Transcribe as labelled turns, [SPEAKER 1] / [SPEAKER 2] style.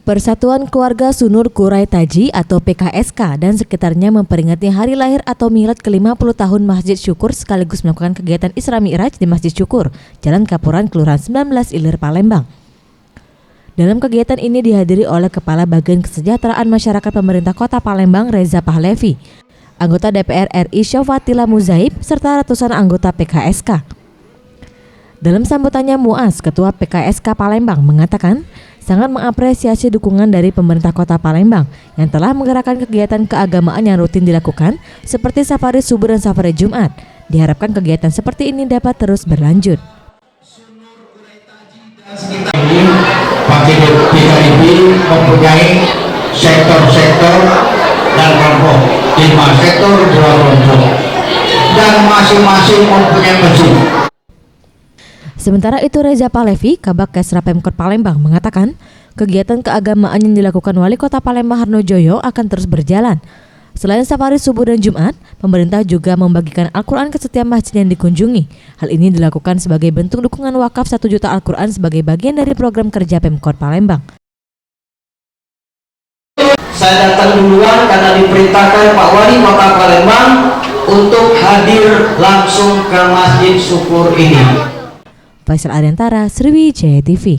[SPEAKER 1] Persatuan Keluarga Sunur Kurai Taji atau PKSK dan sekitarnya memperingati hari lahir atau milad ke-50 tahun Masjid Syukur sekaligus melakukan kegiatan Isra Mi'raj di Masjid Syukur, Jalan Kapuran, Kelurahan 19 Ilir, Palembang. Dalam kegiatan ini dihadiri oleh Kepala Bagian Kesejahteraan Masyarakat Pemerintah Kota Palembang Reza Pahlevi, anggota DPR RI Syafatila Muzaib, serta ratusan anggota PKSK. Dalam sambutannya, Muaz, Ketua PKSK Palembang, mengatakan sangat mengapresiasi dukungan dari pemerintah Kota Palembang yang telah menggerakkan kegiatan keagamaan yang rutin dilakukan seperti safari subuh dan safari Jumat. Diharapkan kegiatan seperti ini dapat terus berlanjut.
[SPEAKER 2] PKIB mempunyai sektor-sektor dan kelompok 5 sektor 2 kelompok dan masing-masing mempunyai masjid.
[SPEAKER 1] Sementara itu, Reza Pahlevi, Kabak Kesra Pemkot Palembang, mengatakan kegiatan keagamaan yang dilakukan Wali Kota Palembang Harnojoyo akan terus berjalan. Selain safari subuh dan Jumat, pemerintah juga membagikan Al-Quran ke setiap masjid yang dikunjungi. Hal ini dilakukan sebagai bentuk dukungan wakaf 1 juta Al-Quran sebagai bagian dari program kerja Pemkot Palembang.
[SPEAKER 3] Saya datang duluan karena diperintahkan Pak Wali Kota Palembang untuk hadir langsung ke Masjid Syukur ini.
[SPEAKER 1] Faisal Ariantara, Sriwijaya TV.